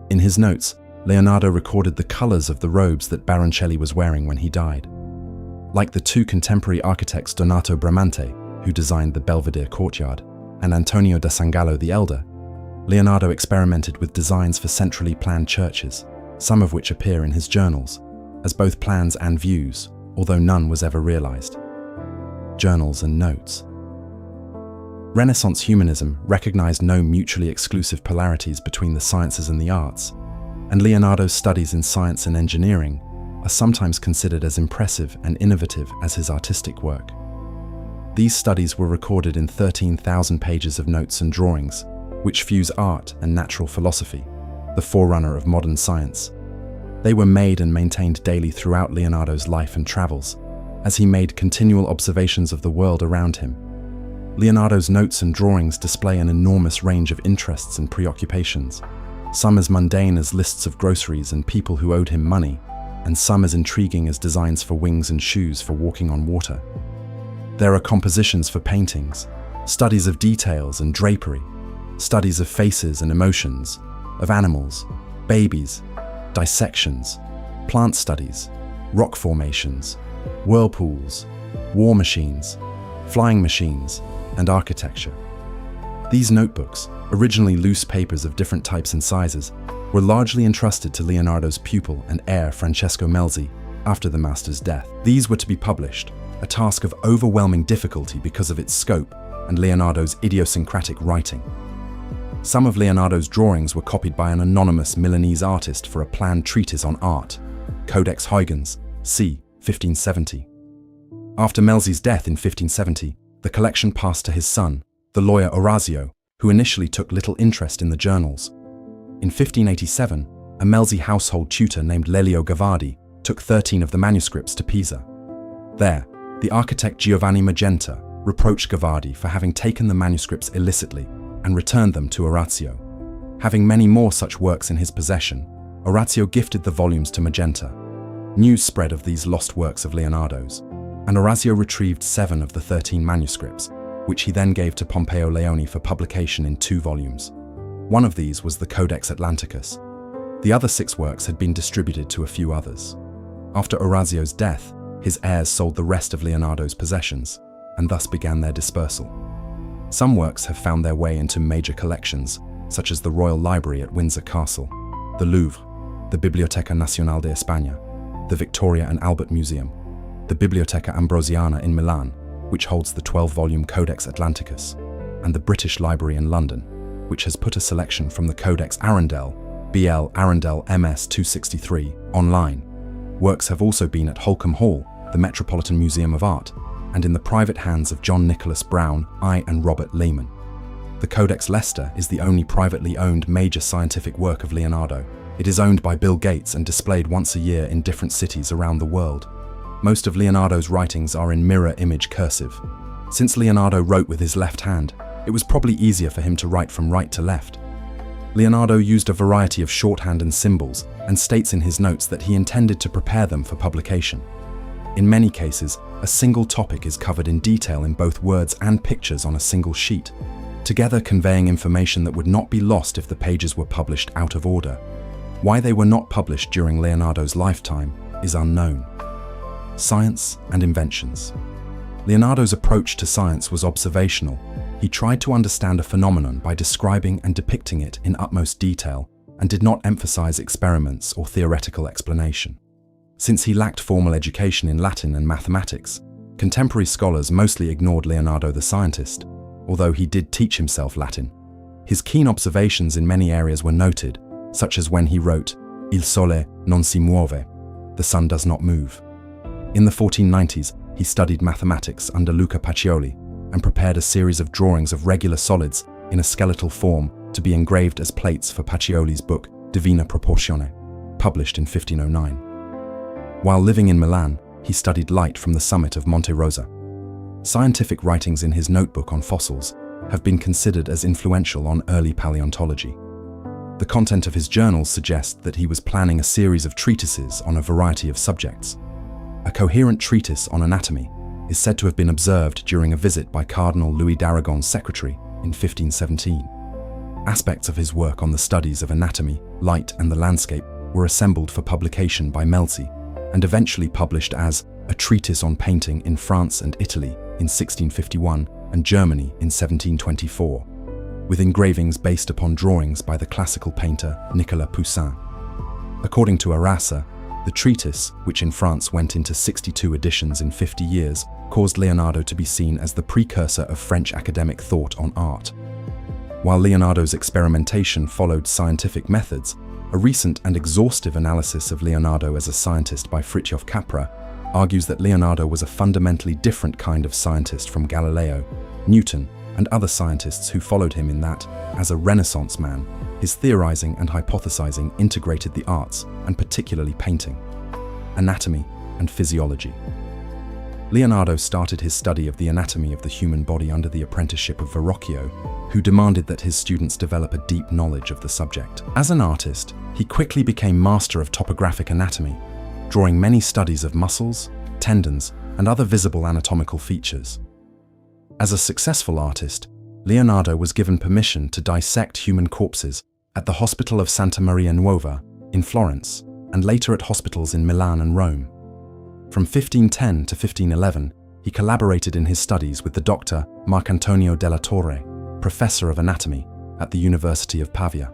In his notes, Leonardo recorded the colors of the robes that Baroncelli was wearing when he died. Like the 2 contemporary architects Donato Bramante, who designed the Belvedere courtyard, and Antonio da Sangallo the Elder, Leonardo experimented with designs for centrally planned churches, some of which appear in his journals, as both plans and views, although none was ever realized. Journals and notes. Renaissance humanism recognized no mutually exclusive polarities between the sciences and the arts, and Leonardo's studies in science and engineering are sometimes considered as impressive and innovative as his artistic work. These studies were recorded in 13,000 pages of notes and drawings, which fuse art and natural philosophy, the forerunner of modern science. They were made and maintained daily throughout Leonardo's life and travels, as he made continual observations of the world around him. Leonardo's notes and drawings display an enormous range of interests and preoccupations, some as mundane as lists of groceries and people who owed him money, and some as intriguing as designs for wings and shoes for walking on water. There are compositions for paintings, studies of details and drapery, studies of faces and emotions, of animals, babies, dissections, plant studies, rock formations, whirlpools, war machines, flying machines, and architecture. These notebooks, originally loose papers of different types and sizes, were largely entrusted to Leonardo's pupil and heir Francesco Melzi after the master's death. These were to be published, a task of overwhelming difficulty because of its scope and Leonardo's idiosyncratic writing. Some of Leonardo's drawings were copied by an anonymous Milanese artist for a planned treatise on art, Codex Huygens, c. 1570. After Melzi's death in 1570, the collection passed to his son, the lawyer Orazio, who initially took little interest in the journals. In 1587, a Melzi household tutor named Lelio Gavardi took 13 of the manuscripts to Pisa. There, the architect Giovanni Magenta reproached Gavardi for having taken the manuscripts illicitly and returned them to Orazio. Having many more such works in his possession, Orazio gifted the volumes to Magenta. News spread of these lost works of Leonardo's, and Orazio retrieved 7 of the 13 manuscripts, which he then gave to Pompeo Leoni for publication in 2 volumes. One of these was the Codex Atlanticus. The other 6 works had been distributed to a few others. After Orazio's death, his heirs sold the rest of Leonardo's possessions, and thus began their dispersal. Some works have found their way into major collections, such as the Royal Library at Windsor Castle, the Louvre, the Biblioteca Nacional de España, the Victoria and Albert Museum, the Biblioteca Ambrosiana in Milan, which holds the 12-volume Codex Atlanticus, and the British Library in London, which has put a selection from the Codex Arundel, BL Arundel MS 263, online. Works have also been at Holcombe Hall, the Metropolitan Museum of Art, and in the private hands of John Nicholas Brown, I and Robert Lehman. The Codex Leicester is the only privately owned major scientific work of Leonardo. It is owned by Bill Gates and displayed once a year in different cities around the world. Most of Leonardo's writings are in mirror image cursive. Since Leonardo wrote with his left hand, it was probably easier for him to write from right to left. Leonardo used a variety of shorthand and symbols and states in his notes that he intended to prepare them for publication. In many cases, a single topic is covered in detail in both words and pictures on a single sheet, together conveying information that would not be lost if the pages were published out of order. Why they were not published during Leonardo's lifetime is unknown. Science and inventions. Leonardo's approach to science was observational. He tried to understand a phenomenon by describing and depicting it in utmost detail and did not emphasize experiments or theoretical explanation. Since he lacked formal education in Latin and mathematics, contemporary scholars mostly ignored Leonardo the scientist, although he did teach himself Latin. His keen observations in many areas were noted, such as when he wrote, "Il sole non si muove," the sun does not move. In the 1490s, he studied mathematics under Luca Pacioli and prepared a series of drawings of regular solids in a skeletal form to be engraved as plates for Pacioli's book Divina Proportione, published in 1509. While living in Milan, he studied light from the summit of Monte Rosa. Scientific writings in his notebook on fossils have been considered as influential on early paleontology. The content of his journals suggests that he was planning a series of treatises on a variety of subjects. A coherent treatise on anatomy is said to have been observed during a visit by Cardinal Louis d'Aragon's secretary in 1517. Aspects of his work on the studies of anatomy, light, and the landscape were assembled for publication by Melzi and eventually published as A Treatise on Painting in France and Italy in 1651 and Germany in 1724. with engravings based upon drawings by the classical painter Nicolas Poussin. According to Arasa, the treatise, which in France went into 62 editions in 50 years, caused Leonardo to be seen as the precursor of French academic thought on art. While Leonardo's experimentation followed scientific methods, a recent and exhaustive analysis of Leonardo as a scientist by Fritjof Capra argues that Leonardo was a fundamentally different kind of scientist from Galileo, Newton, and other scientists who followed him in that, as a Renaissance man, his theorizing and hypothesizing integrated the arts, and particularly painting, anatomy, and physiology. Leonardo started his study of the anatomy of the human body under the apprenticeship of Verrocchio, who demanded that his students develop a deep knowledge of the subject. As an artist, he quickly became master of topographic anatomy, drawing many studies of muscles, tendons, and other visible anatomical features. As a successful artist, Leonardo was given permission to dissect human corpses at the Hospital of Santa Maria Nuova in Florence, and later at hospitals in Milan and Rome. From 1510 to 1511, he collaborated in his studies with the doctor Marcantonio della Torre, professor of anatomy at the University of Pavia.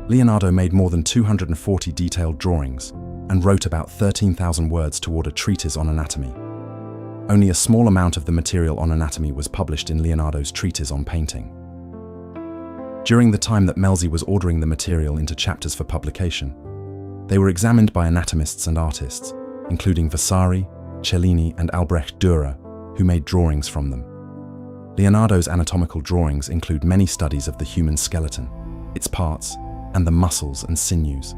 Leonardo made more than 240 detailed drawings and wrote about 13,000 words toward a treatise on anatomy. Only a small amount of the material on anatomy was published in Leonardo's treatise on painting. During the time that Melzi was ordering the material into chapters for publication, they were examined by anatomists and artists, including Vasari, Cellini, and Albrecht Dürer, who made drawings from them. Leonardo's anatomical drawings include many studies of the human skeleton, its parts, and the muscles and sinews.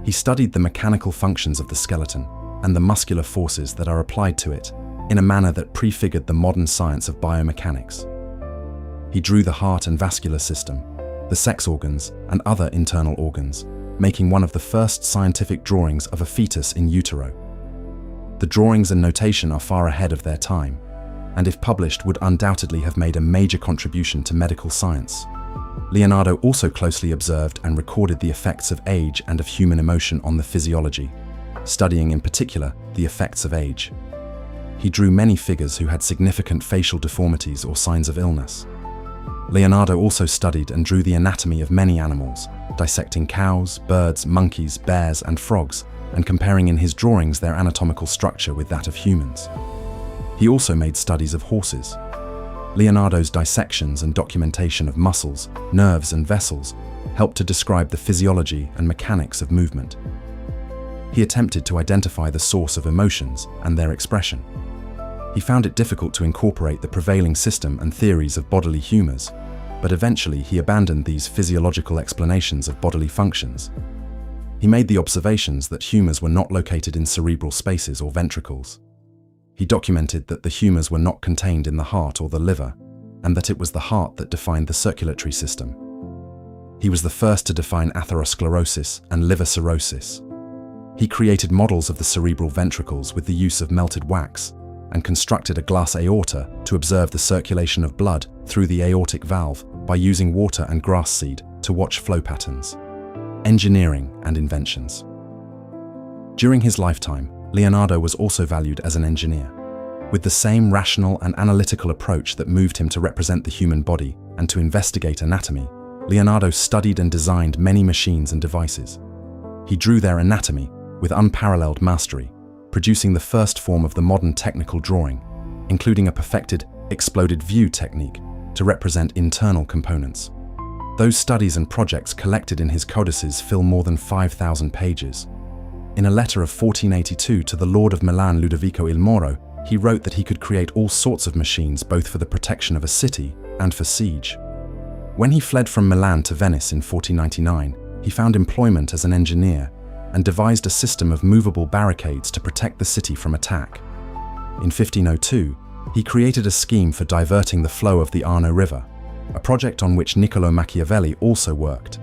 He studied the mechanical functions of the skeleton and the muscular forces that are applied to it in a manner that prefigured the modern science of biomechanics. He drew the heart and vascular system, the sex organs, and other internal organs, making one of the first scientific drawings of a fetus in utero. The drawings and notation are far ahead of their time, and if published would undoubtedly have made a major contribution to medical science. Leonardo also closely observed and recorded the effects of age and of human emotion on the physiology, studying in particular the effects of age. He drew many figures who had significant facial deformities or signs of illness. Leonardo also studied and drew the anatomy of many animals, dissecting cows, birds, monkeys, bears, and frogs, and comparing in his drawings their anatomical structure with that of humans. He also made studies of horses. Leonardo's dissections and documentation of muscles, nerves, and vessels helped to describe the physiology and mechanics of movement. He attempted to identify the source of emotions and their expression. He found it difficult to incorporate the prevailing system and theories of bodily humors, but eventually he abandoned these physiological explanations of bodily functions. He made the observations that humors were not located in cerebral spaces or ventricles. He documented that the humors were not contained in the heart or the liver, and that it was the heart that defined the circulatory system. He was the first to define atherosclerosis and liver cirrhosis. He created models of the cerebral ventricles with the use of melted wax, and constructed a glass aorta to observe the circulation of blood through the aortic valve by using water and grass seed to watch flow patterns. Engineering and inventions. During his lifetime, Leonardo was also valued as an engineer. With the same rational and analytical approach that moved him to represent the human body and to investigate anatomy, Leonardo studied and designed many machines and devices. He drew their anatomy with unparalleled mastery, producing the first form of the modern technical drawing, including a perfected exploded view technique to represent internal components. Those studies and projects collected in his codices fill more than 5,000 pages. In a letter of 1482 to the Lord of Milan Ludovico il Moro, he wrote that he could create all sorts of machines both for the protection of a city and for siege. When he fled from Milan to Venice in 1499, he found employment as an engineer and devised a system of movable barricades to protect the city from attack. In 1502, he created a scheme for diverting the flow of the Arno River, a project on which Niccolò Machiavelli also worked.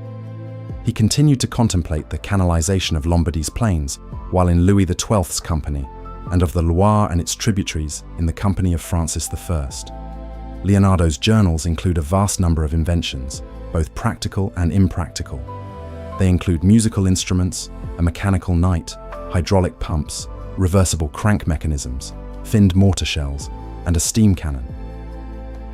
He continued to contemplate the canalization of Lombardy's plains while in Louis XII's company, and of the Loire and its tributaries in the company of Francis I. Leonardo's journals include a vast number of inventions, both practical and impractical. They include musical instruments, a mechanical knight, hydraulic pumps, reversible crank mechanisms, finned mortar shells, and a steam cannon.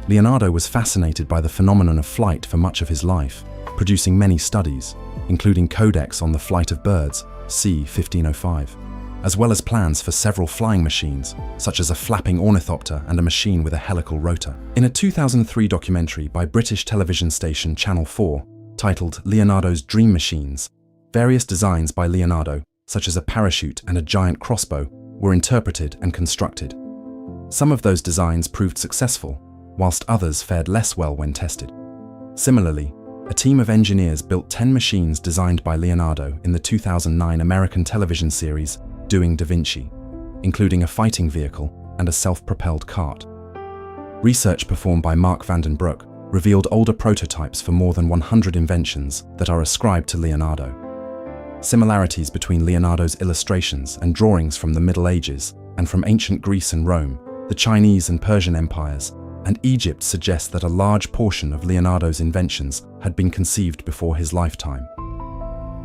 Leonardo was fascinated by the phenomenon of flight for much of his life, producing many studies, including Codex on the Flight of Birds, c. 1505, as well as plans for several flying machines, such as a flapping ornithopter and a machine with a helical rotor. In a 2003 documentary by British television station Channel 4, titled Leonardo's Dream Machines, various designs by Leonardo, such as a parachute and a giant crossbow, were interpreted and constructed. Some of those designs proved successful, whilst others fared less well when tested. Similarly, a team of engineers built 10 machines designed by Leonardo in the 2009 American television series Doing Da Vinci, including a fighting vehicle and a self-propelled cart. Research performed by Mark van den Broek revealed older prototypes for more than 100 inventions that are ascribed to Leonardo. Similarities between Leonardo's illustrations and drawings from the Middle Ages and from ancient Greece and Rome, the Chinese and Persian empires, and Egypt suggest that a large portion of Leonardo's inventions had been conceived before his lifetime.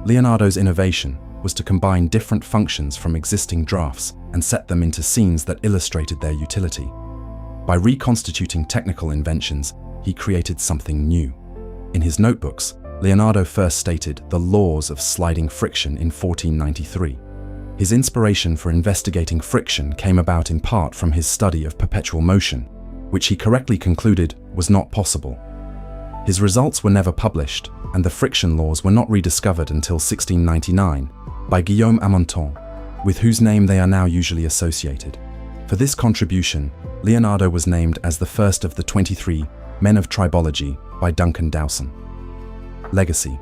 Leonardo's innovation was to combine different functions from existing drafts and set them into scenes that illustrated their utility. By reconstituting technical inventions, he created something new. In his notebooks, Leonardo first stated the laws of sliding friction in 1493. His inspiration for investigating friction came about in part from his study of perpetual motion, which he correctly concluded was not possible. His results were never published, and the friction laws were not rediscovered until 1699 by Guillaume Amonton, with whose name they are now usually associated. For this contribution, Leonardo was named as the first of the 23 Men of Tribology by Duncan Dowson. Legacy.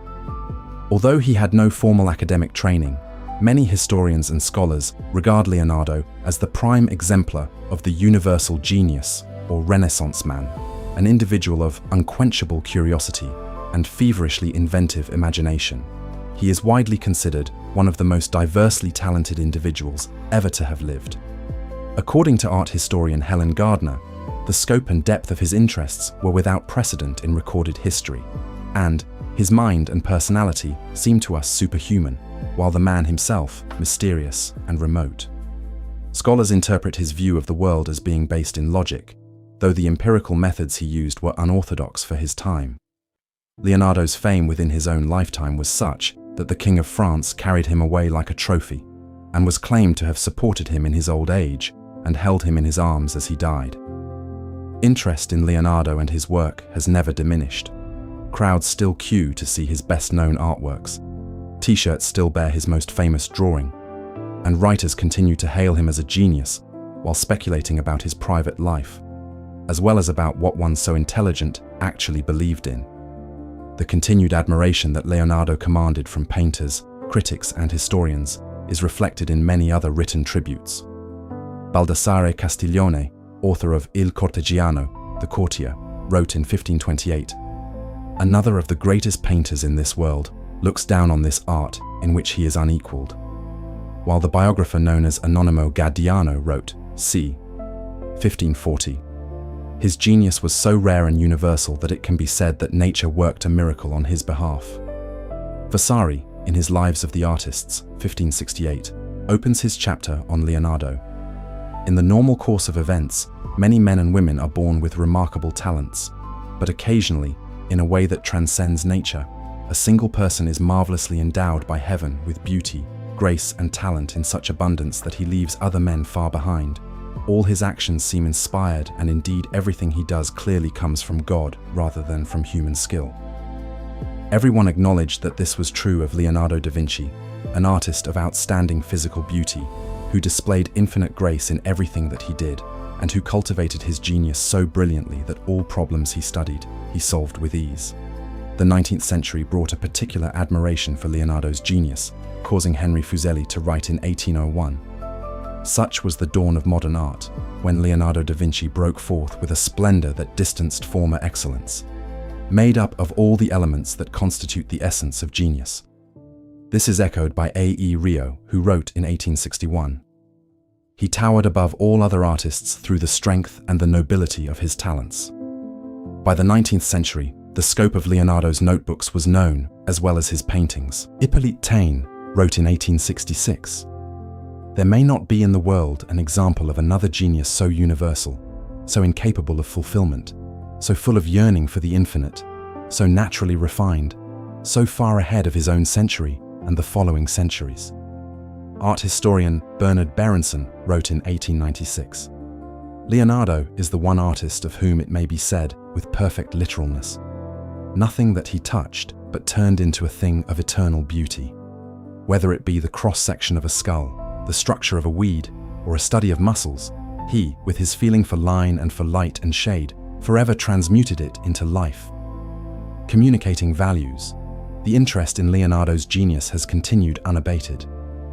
Although he had no formal academic training, many historians and scholars regard Leonardo as the prime exemplar of the universal genius, or Renaissance man, an individual of unquenchable curiosity and feverishly inventive imagination. He is widely considered one of the most diversely talented individuals ever to have lived. According to art historian Helen Gardner, the scope and depth of his interests were without precedent in recorded history, and his mind and personality seem to us superhuman, while the man himself mysterious and remote. Scholars interpret his view of the world as being based in logic, though the empirical methods he used were unorthodox for his time. Leonardo's fame within his own lifetime was such that the King of France carried him away like a trophy, and was claimed to have supported him in his old age and held him in his arms as he died. Interest in Leonardo and his work has never diminished. Crowds still queue to see his best-known artworks. T-shirts still bear his most famous drawing, and writers continue to hail him as a genius while speculating about his private life, as well as about what one so intelligent actually believed in. The continued admiration that Leonardo commanded from painters, critics, and historians is reflected in many other written tributes. Baldassare Castiglione, author of Il Cortegiano, The Courtier, wrote in 1528, "Another of the greatest painters in this world looks down on this art in which he is unequaled," while the biographer known as Anonimo Gadiano wrote, c. 1540, "His genius was so rare and universal that it can be said that nature worked a miracle on his behalf." Vasari, in his Lives of the Artists, 1568, opens his chapter on Leonardo. In the normal course of events, many men and women are born with remarkable talents, but occasionally, in a way that transcends nature, a single person is marvelously endowed by heaven with beauty, grace, and talent in such abundance that he leaves other men far behind. All his actions seem inspired, and indeed everything he does clearly comes from God rather than from human skill. Everyone acknowledged that this was true of Leonardo da Vinci, an artist of outstanding physical beauty, who displayed infinite grace in everything that he did, and who cultivated his genius so brilliantly that all problems he studied, he solved with ease. The 19th century brought a particular admiration for Leonardo's genius, causing Henry Fuseli to write in 1801, "Such was the dawn of modern art, when Leonardo da Vinci broke forth with a splendor that distanced former excellence, made up of all the elements that constitute the essence of genius." This is echoed by A.E. Rio, who wrote in 1861, "He towered above all other artists through the strength and the nobility of his talents." By the 19th century, the scope of Leonardo's notebooks was known, as well as his paintings. Hippolyte Taine wrote in 1866, "There may not be in the world an example of another genius so universal, so incapable of fulfillment, so full of yearning for the infinite, so naturally refined, so far ahead of his own century and the following centuries. Art historian Bernard Berenson wrote in 1896, "Leonardo is the one artist of whom it may be said with perfect literalness, nothing that he touched but turned into a thing of eternal beauty. Whether it be the cross-section of a skull, the structure of a weed, or a study of muscles, he, with his feeling for line and for light and shade, forever transmuted it into life." Communicating values. The interest in Leonardo's genius has continued unabated.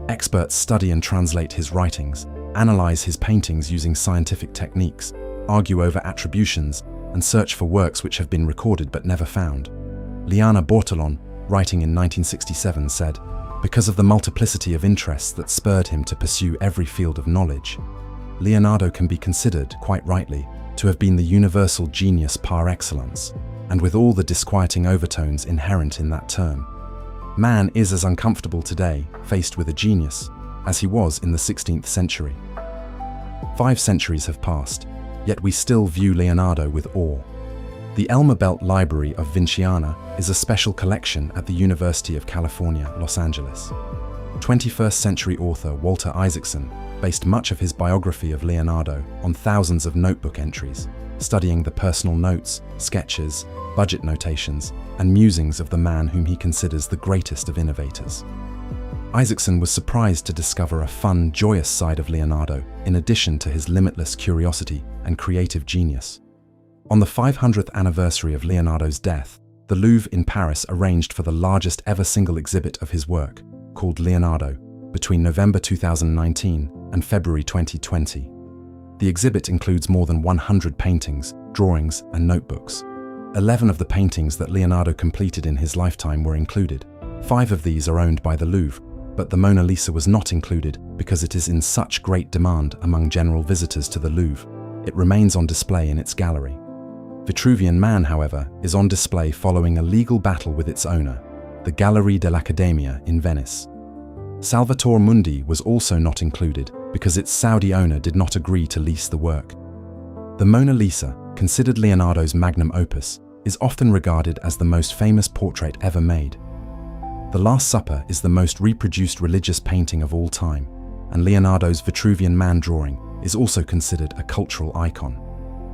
Experts study and translate his writings, analyze his paintings using scientific techniques, argue over attributions, and search for works which have been recorded but never found. Liana Bortolon, writing in 1967, said, "Because of the multiplicity of interests that spurred him to pursue every field of knowledge, Leonardo can be considered, quite rightly, to have been the universal genius par excellence, and with all the disquieting overtones inherent in that term. Man is as uncomfortable today, faced with a genius, as he was in the 16th century. 5 centuries have passed, yet we still view Leonardo with awe. The Elmer Belt Library of Vinciana is a special collection at the University of California, Los Angeles. 21st century author Walter Isaacson based much of his biography of Leonardo on thousands of notebook entries, studying the personal notes, sketches, budget notations, and musings of the man whom he considers the greatest of innovators. Isaacson was surprised to discover a fun, joyous side of Leonardo, in addition to his limitless curiosity and creative genius. On the 500th anniversary of Leonardo's death, the Louvre in Paris arranged for the largest ever single exhibit of his work, called Leonardo, between November 2019 and February 2020. The exhibit includes more than 100 paintings, drawings, and notebooks. 11 of the paintings that Leonardo completed in his lifetime were included. 5 of these are owned by the Louvre, but the Mona Lisa was not included because it is in such great demand among general visitors to the Louvre. It remains on display in its gallery. Vitruvian Man, however, is on display following a legal battle with its owner, the Gallerie dell'Accademia in Venice. Salvator Mundi was also not included because its Saudi owner did not agree to lease the work. The Mona Lisa, considered Leonardo's magnum opus, is often regarded as the most famous portrait ever made. The Last Supper is the most reproduced religious painting of all time, and Leonardo's Vitruvian Man drawing is also considered a cultural icon.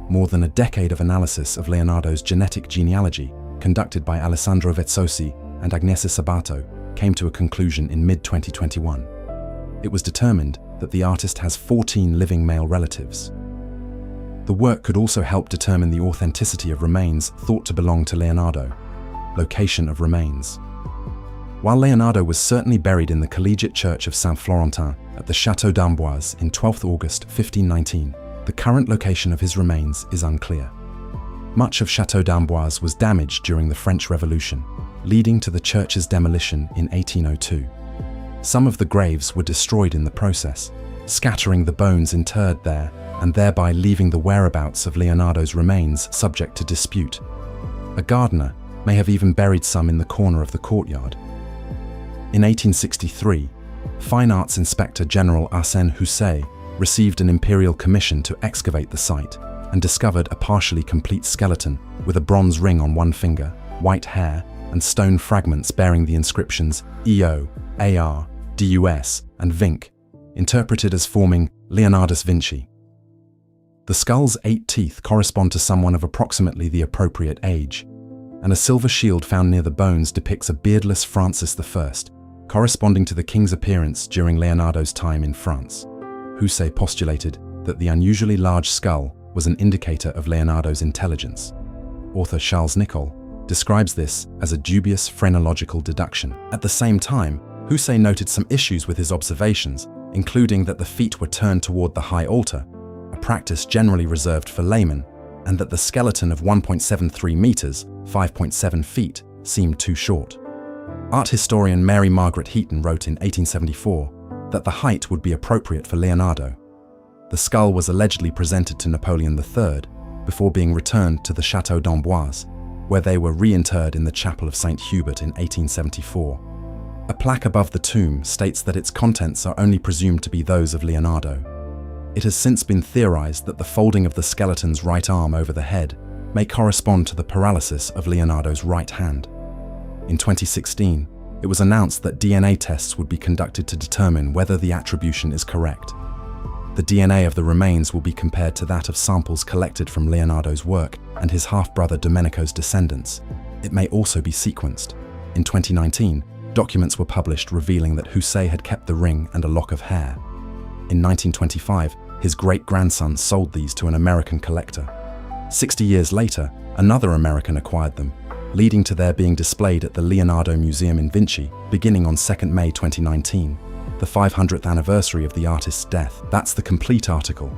More than a decade of analysis of Leonardo's genetic genealogy, conducted by Alessandro Vezzosi and Agnese Sabato, came to a conclusion in mid-2021. It was determined that the artist has 14 living male relatives. The work could also help determine the authenticity of remains thought to belong to Leonardo. Location of remains. While Leonardo was certainly buried in the collegiate church of Saint Florentin at the Château d'Amboise in 12th August 1519, the current location of his remains is unclear. Much of Château d'Amboise was damaged during the French Revolution, leading to the church's demolition in 1802. Some of the graves were destroyed in the process, scattering the bones interred there and thereby leaving the whereabouts of Leonardo's remains subject to dispute. A gardener may have even buried some in the corner of the courtyard. In 1863, Fine Arts Inspector General Arsène Houssaye received an imperial commission to excavate the site and discovered a partially complete skeleton with a bronze ring on one finger, white hair, and stone fragments bearing the inscriptions EO, AR, DUS, and Vinc, interpreted as forming Leonardus Vinci. The skull's 8 teeth correspond to someone of approximately the appropriate age, and a silver shield found near the bones depicts a beardless Francis I, corresponding to the king's appearance during Leonardo's time in France. Houssaye postulated that the unusually large skull was an indicator of Leonardo's intelligence. Author Charles Nicolle describes this as a dubious phrenological deduction. At the same time, Houssaye noted some issues with his observations, including that the feet were turned toward the high altar, a practice generally reserved for laymen, and that the skeleton of 1.73 meters, 5.7 feet, seemed too short. Art historian Mary Margaret Heaton wrote in 1874 that the height would be appropriate for Leonardo. The skull was allegedly presented to Napoleon III before being returned to the Château d'Amboise, where they were reinterred in the chapel of St. Hubert in 1874. A plaque above the tomb states that its contents are only presumed to be those of Leonardo. It has since been theorized that the folding of the skeleton's right arm over the head may correspond to the paralysis of Leonardo's right hand. In 2016, it was announced that DNA tests would be conducted to determine whether the attribution is correct. The DNA of the remains will be compared to that of samples collected from Leonardo's work and his half-brother Domenico's descendants. It may also be sequenced. In 2019, documents were published revealing that Hussey had kept the ring and a lock of hair. In 1925, his great-grandson sold these to an American collector. 60 years later, another American acquired them, leading to their being displayed at the Leonardo Museum in Vinci, beginning on 2nd May 2019, the 500th anniversary of the artist's death. That's the complete article.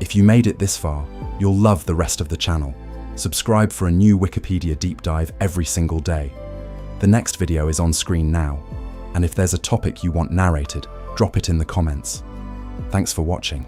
If you made it this far, you'll love the rest of the channel. Subscribe for a new Wikipedia deep dive every single day. The next video is on screen now, and if there's a topic you want narrated, drop it in the comments. Thanks for watching.